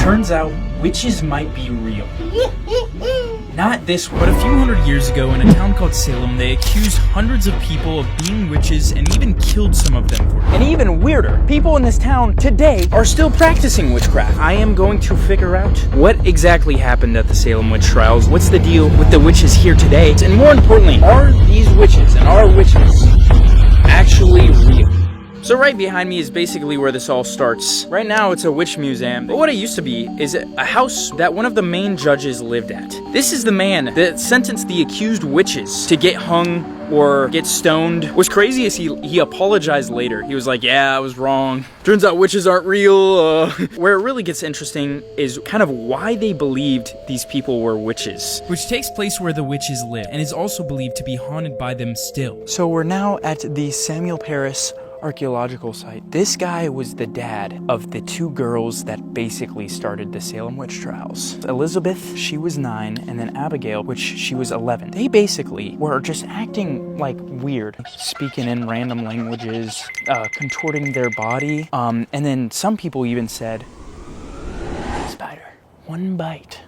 Turns out, witches might be real. Not this one. But a few hundred years ago, in a town called Salem, they accused hundreds of people of being witches and even killed some of them for it. And even weirder, people in this town today are still practicing witchcraft. I am going to figure out what exactly happened at the Salem witch trials, what's the deal with the witches here today, and more importantly, are these witches and our witches actually real? So right behind me is basically where this all starts. Right now it's a witch museum, but what it used to be is a house that one of the main judges lived at. This is the man that sentenced the accused witches to get hung or get stoned. What's crazy is he apologized later. He was like, yeah, I was wrong. Turns out witches aren't real. Where it really gets interesting is kind of why they believed these people were witches. Which takes place where the witches live and is also believed to be haunted by them still. So we're now at the Samuel Parris archaeological site. This guy was the dad of the two girls that basically started the Salem witch trials. Elizabeth, she was 9, and then Abigail, which she was 11. They basically were just acting like weird, speaking in random languages, contorting their body, and then some people even said, spider, one bite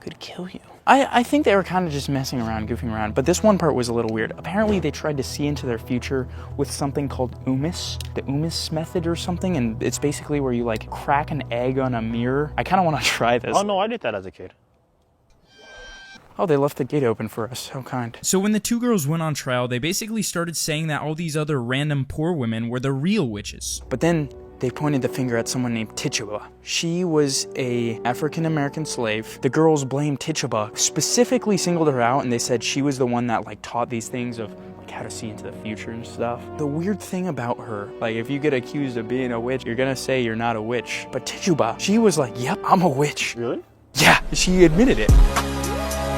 could kill you. I think they were kind of just messing around, goofing around, but this one part was a little weird. Apparently they tried to see into their future with something called Umis, the Umis method or something, and it's basically where you like crack an egg on a mirror. I kind of want to try this. Oh no, I did that as a kid. Oh, they left the gate open for us. How kind. So when the two girls went on trial, they basically started saying that all these other random poor women were the real witches. But then they pointed the finger at someone named Tituba. She was a African-American slave. The girls blamed Tituba, specifically singled her out, and they said she was the one that like taught these things of like how to see into the future and stuff. The weird thing about her, like if you get accused of being a witch, you're gonna say you're not a witch. But Tituba, she was like, yep, I'm a witch. Really? Yeah, she admitted it.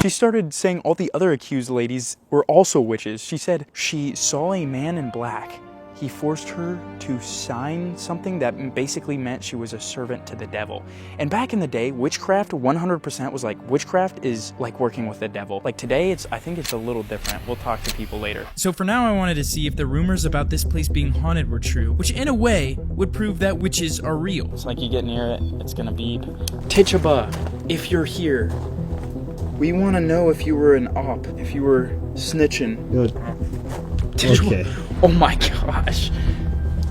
She started saying all the other accused ladies were also witches. She said she saw a man in black. He forced her to sign something that basically meant she was a servant to the devil. And back in the day, witchcraft 100% was like, witchcraft is like working with the devil. Like today, I think it's a little different. We'll talk to people later. So for now, I wanted to see if the rumors about this place being haunted were true, which in a way would prove that witches are real. It's like you get near it, it's gonna beep. Tituba, if you're here, we want to know if you were an op, if you were snitching. Good. Tituba. Okay. Oh my gosh.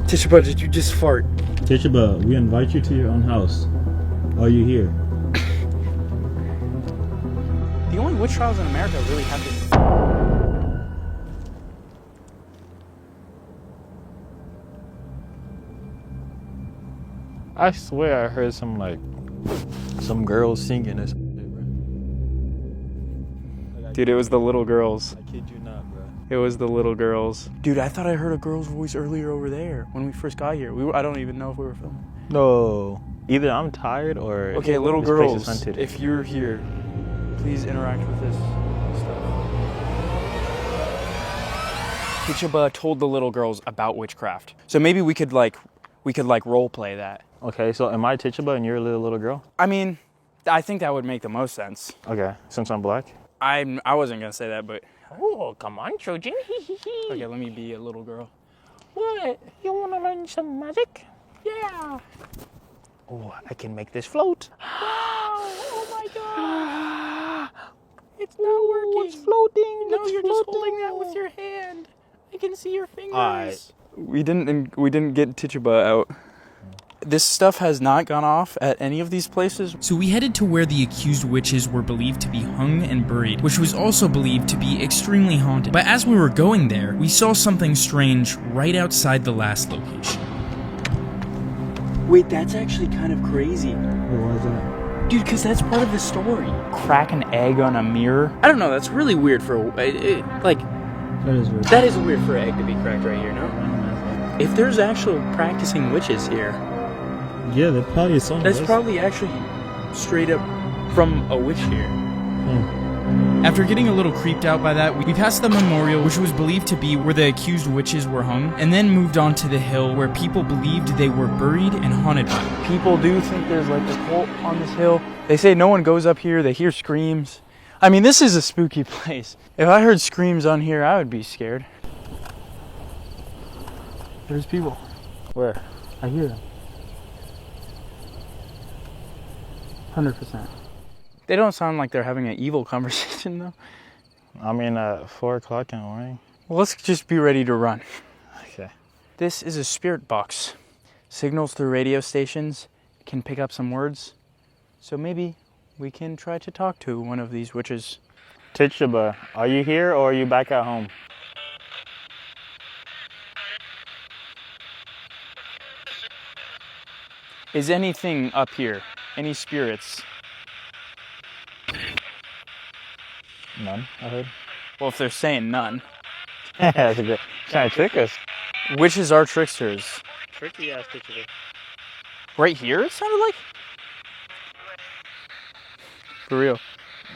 Tituba, did you just fart? Tituba, we invite you to your own house. Are you here? The only witch trials in America really have this. I swear I heard some girls singing or something, bro. Dude, it was the little girls. I kid you not, bro. It was the little girls. Dude, I thought I heard a girl's voice earlier over there when we first got here. I don't even know if we were filming. No. Either I'm tired or Okay, little this place is girls, hunted. if you're here, please interact with this stuff. Tituba told the little girls about witchcraft. So maybe we could role play that. Okay, so am I Tituba and you're a little girl? I mean, I think that would make the most sense. Okay, since I'm black? I wasn't gonna say that, but Oh, come on, Trojan. okay, let me be a little girl. What? You wanna learn some magic? Yeah. Oh, I can make this float. Oh my god. It's not working. It's floating. No, it's you're floating. just holding that with your hand. I can see your fingers. Alright. We didn't get Tituba out. This stuff has not gone off at any of these places. So we headed to where the accused witches were believed to be hung and buried, which was also believed to be extremely haunted. But as we were going there, we saw something strange right outside the last location. Wait, that's actually kind of crazy. Why is that? Dude, because that's part of the story. Crack an egg on a mirror? I don't know, that's really weird for That is weird. that is weird for an egg to be cracked right here, no? If there's actual practicing witches here, Yeah, there probably is some. that's probably actually straight up from a witch here. After getting a little creeped out by that, we passed the memorial, which was believed to be where the accused witches were hung, and then moved on to the hill where people believed they were buried and haunted by. People do think there's like a cult on this hill. They say no one goes up here, they hear screams. I mean, this is a spooky place. If I heard screams on here, I would be scared. There's people. Where? I hear them. 100%. They don't sound like they're having an evil conversation, though. I mean, at 4 o'clock in the morning. Well, let's just be ready to run. Okay. This is a spirit box. Signals through radio stations, can pick up some words. So maybe we can try to talk to one of these witches. Tituba, are you here or are you back at home? Is anything up here? Any spirits? None, I heard. Well, if they're saying none. That's a good. Trying to trick us. Witches are tricksters. Tricky ass Tituba. Right here, it sounded like? For real.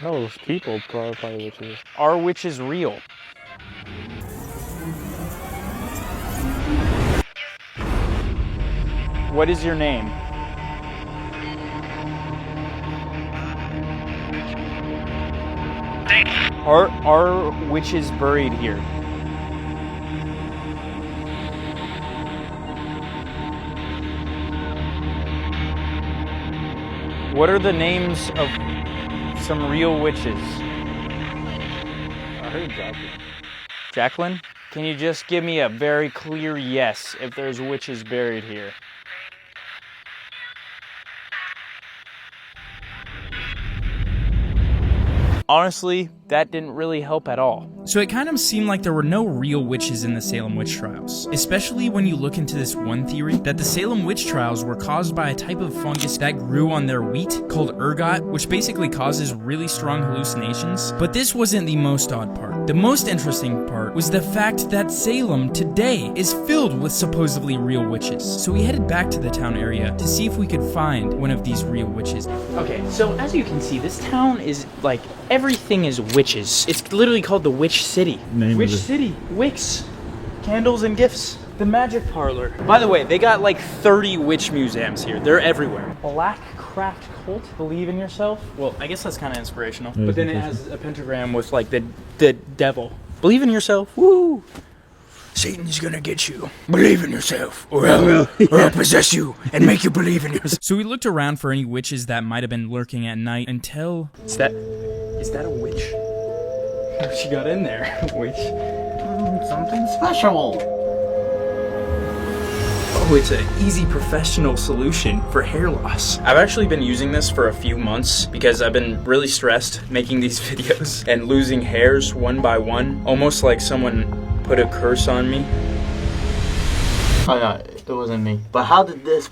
No, those people probably witches. Are witches real? What is your name? Are witches buried here? What are the names of some real witches? I heard Jacqueline. Jacqueline? Can you just give me a very clear yes if there's witches buried here? Honestly, that didn't really help at all. So it kind of seemed like there were no real witches in the Salem witch trials, especially when you look into this one theory that the Salem witch trials were caused by a type of fungus that grew on their wheat called ergot, which basically causes really strong hallucinations. But this wasn't the most odd part. The most interesting part was the fact that Salem today is filled with supposedly real witches. So we headed back to the town area to see if we could find one of these real witches. Okay, so as you can see, this town is like everything is witches. It's literally called the Witch City. Witch City. Wicks. Candles and gifts. The Magic Parlor. By the way, they got like 30 witch museums here. They're everywhere. Black Craft Cult. Believe in yourself. Well, I guess that's kind of inspirational. But then it has a pentagram with like the devil. Believe in yourself. Woo! Satan's gonna get you. Believe in yourself, or I'll possess you and make you believe in yourself. So we looked around for any witches that might have been lurking at night until... Is that a witch? Oh, she got in there. Witch. Something special. Oh, it's an easy professional solution for hair loss. I've actually been using this for a few months because I've been really stressed making these videos and losing hairs one by one, almost like someone put a curse on me. Oh no, it wasn't me. But how did this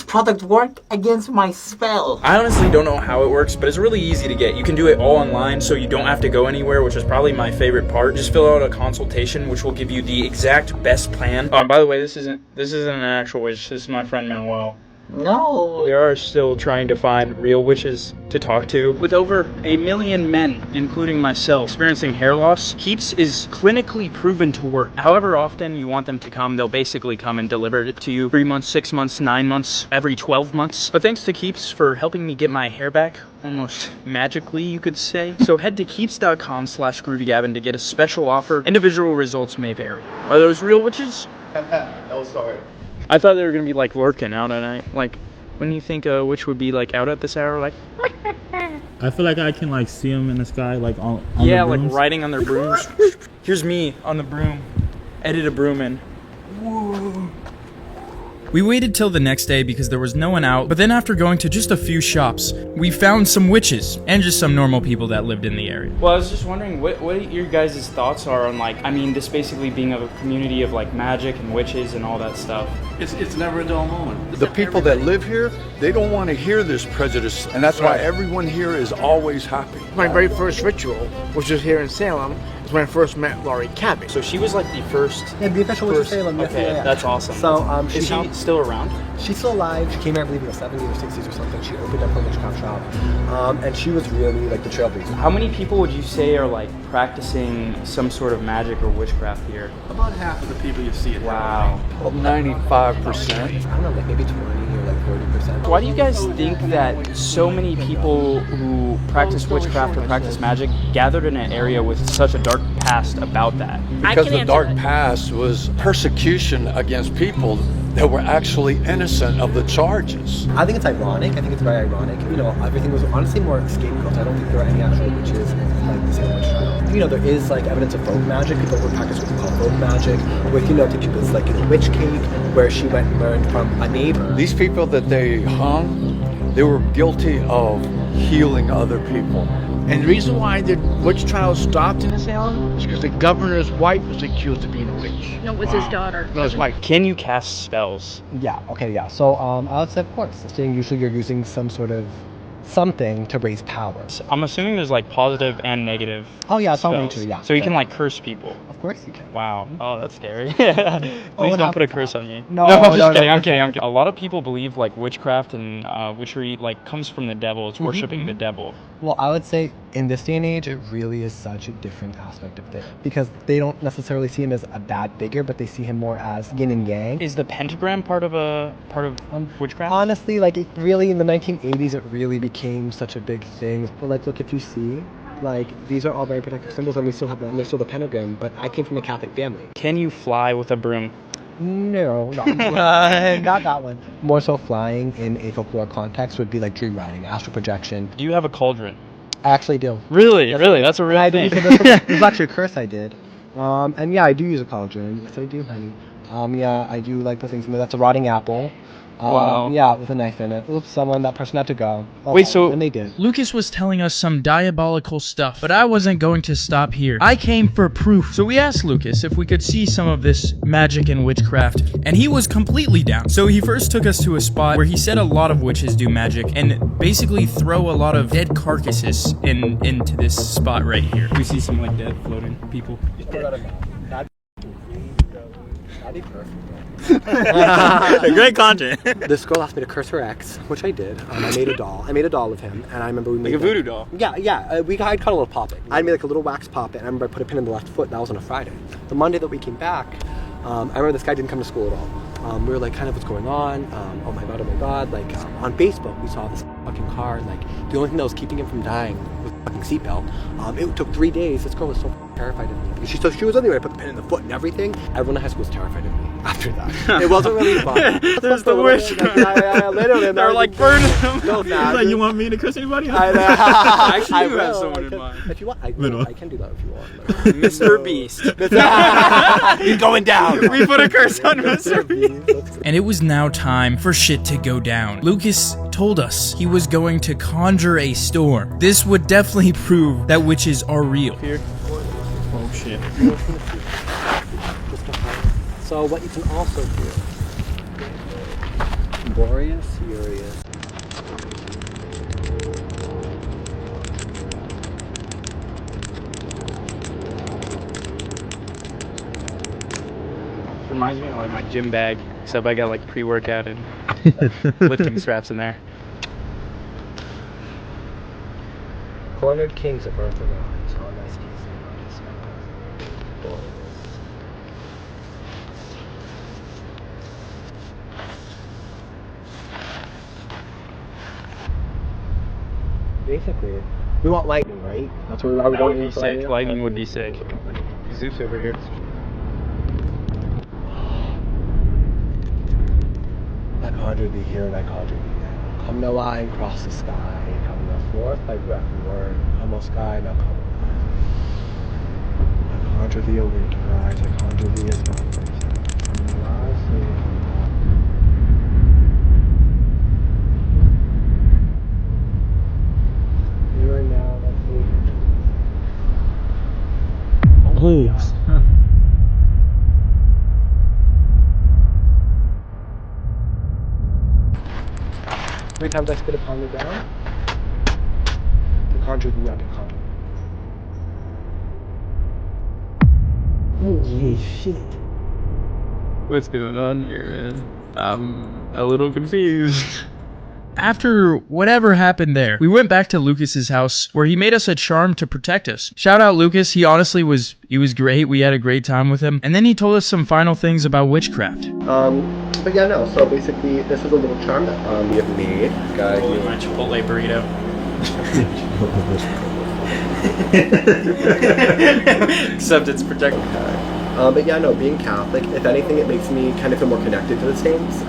product work against my spell? I honestly don't know how it works, but it's really easy to get. You can do it all online, so you don't have to go anywhere, which is probably my favorite part. Just fill out a consultation, which will give you the exact best plan. By the way, this isn't an actual witch. This is my friend Manuel. No. We are still trying to find real witches to talk to. With over 1 million men, including myself, experiencing hair loss, Keeps is clinically proven to work. However often you want them to come, they'll basically come and deliver it to you 3 months, 6 months, 9 months, every 12 months. But thanks to Keeps for helping me get my hair back, almost magically, you could say. So head to keeps.com/GroovyGavin to get a special offer. Individual results may vary. Are those real witches? Oh, sorry. I thought they were gonna be like lurking out at night. Like, when you think a witch would be like out at this hour, like. I feel like I can like see them in the sky, like on Yeah, the like brooms. riding on their brooms. Here's me on the broom. Edit a broom in. Whoa. We waited till the next day because there was no one out, but then after going to just a few shops, we found some witches and just some normal people that lived in the area. Well, I was just wondering what your guys' thoughts are on like, I mean, this basically being a community of like magic and witches and all that stuff. It's never a dull moment. The people that live here, they don't want to hear this prejudice, and that's why everyone here is always happy. My very first ritual, which was here in Salem, is when I first met Laurie Cabby. So she was like the first. Yeah, the official witch of Salem. Yes, Okay, yeah. that's awesome. So Is she still around? She's still alive. She came here, I believe, in the 70s or 60s or something. She opened up her witchcraft shop, and she was really like the trailblazer. How many people would you say are like practicing some sort of magic or witchcraft here? About half of the people you see it. Wow. 95%. I don't know, like maybe 20 or like 30%. Why do you guys think that so many people who practice witchcraft or practice magic gathered in an area with such a dark past about that? Because the dark past was persecution against people that were actually innocent of the charges. I think it's ironic. I think it's very ironic. You know, everything was honestly more scapegoats. I don't think there are any actual witches like the Salem witch trial. You know, there is like evidence of folk magic. People would practice what we call folk magic, with, you know, think of it as like in a witch cake, where she went and learned from a neighbor. These people that they hung, they were guilty of healing other people. And the reason why the witch trial stopped in Salem is because the governor's wife was accused of being a witch. No, it was his daughter. No, his wife. Can you cast spells? Yeah. Okay. Yeah. So I would say, of course, saying usually you're using some sort of something to raise power. I'm assuming there's like positive and negative. Oh yeah, it's all spells. nature. Yeah. So you can like curse people. Of course you can. Wow. Oh, that's scary. Please don't put a curse on me. No, I'm just no, kidding. no. I'm kidding. A lot of people believe like witchcraft and witchery like comes from the devil. It's worshiping the devil. Well, I would say in this day and age, it really is such a different aspect of it, because they don't necessarily see him as a bad figure, but they see him more as yin and yang. Is the pentagram part of witchcraft? Honestly, like it really in the 1980s, it really became such a big thing. But like, look, if you see, like these are all very protective symbols, and we still have them. There's still the pentagram, but I came from a Catholic family. Can you fly with a broom? No, not that one. More so, flying in a folklore context would be like dream riding, astral projection. Do you have a cauldron? I actually do. Really? Really? That's a real thing. This is actually a curse I did. And yeah, I do use a cauldron. Yes, I do, honey. Yeah, I do like the things. That's a rotting apple. Wow. Yeah, with a knife in it. Oops, that person had to go. Oh, Wait, so- and they did. Lucas was telling us some diabolical stuff, but I wasn't going to stop here. I came for proof. So we asked Lucas if we could see some of this magic and witchcraft, and he was completely down. So he first took us to a spot where he said a lot of witches do magic and basically throw a lot of dead carcasses into this spot right here. We see some like dead floating people. That'd be perfect. Great content. This girl asked me to curse her ex, which I did. I made a doll. I made a doll of him, and I remember we made Like a voodoo doll? Yeah. I'd kind of a little puppet. I made like a little wax puppet, and I remember I put a pin in the left foot. That was on a Friday. The Monday that we came back, I remember this guy didn't come to school at all. We were like, kind of, what's going on? Oh my god. Like on Facebook, we saw this fucking car. Like the only thing that was keeping him from dying was the fucking seatbelt. It took 3 days. This girl was so terrified of me because she was anyway. I put the pin in the foot and everything. Everyone in high school was terrified of me after that. It wasn't really fun. That's the worst. Literally, They're like burning them. No, nah, Like, you want me to curse anybody? I actually I do have will, someone I in can- mind. If you want, I can do that if you want. Mr. Beast. You're going down. We put a curse on Mr. Beast. Beast. And it was now time for shit to go down. Lucas told us he was going to conjure a storm. This would definitely prove that witches are real. Here. Oh shit. So what you can also do, Boreas Furious. Reminds me of like my gym bag, except I got like pre-workout and lifting straps in there. Cornered Kings of Earth Arise. How nice do you see Boreas. Basically, we want lightning, right? That's what we don't need Sick. Lightning would be sick. Zeus over here. I conjure thee here and I conjure thee now. Come no eye and cross the sky. Come no forth thy breath and word. Come, O sky, now come. I conjure thee, O wind to rise. I conjure thee as my voice. Come no rise, say here and now, let's leave. Please. Three times I spit upon the ground. To conjure thee unto come. Holy shit. What's going on here, man? I'm a little confused. After whatever happened there, we went back to Lucas's house where he made us a charm to protect us. Shout out Lucas, he honestly was great. We had a great time with him. And then he told us some final things about witchcraft. But yeah, no, so basically this is a little charm that we have made. Got you. My Chipotle burrito. Except it's protected. But yeah, no, being Catholic, if anything, it makes me kind of feel more connected to the saints.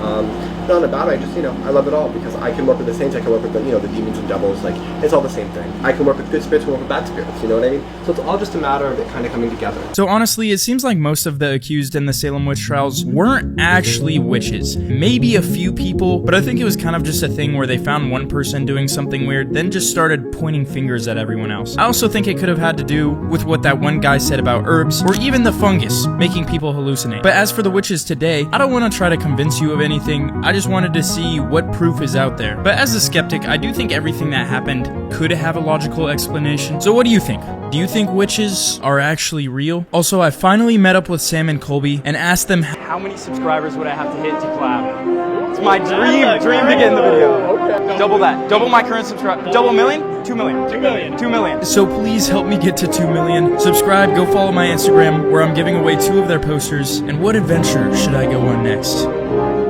Not in a bad way, just, I love it all because I can work with the saints, I can work with the, the demons and devils, like, it's all the same thing. I can work with good spirits, I can work with bad spirits, you know what I mean? So it's all just a matter of it kind of coming together. So honestly, it seems like most of the accused in the Salem witch trials weren't actually witches. Maybe a few people, but I think it was kind of just a thing where they found one person doing something weird, then just started pointing fingers at everyone else. I also think it could have had to do with what that one guy said about herbs, or even the fungus, making people hallucinate. But as for the witches today, I don't want to try to convince you of anything, I just wanted to see what proof is out there. But as a skeptic, I do think everything that happened could have a logical explanation. So what do you think? Do you think witches are actually real? Also, I finally met up with Sam and Colby and asked them how many subscribers would I have to hit to collab. It's my dream to get in the video. Okay. Double that. Double my current subscribe. Double a million? 2 million. 2 million. 2 million. So please help me get to 2 million. Subscribe, go follow my Instagram where I'm giving away 2 of their posters. And what adventure should I go on next?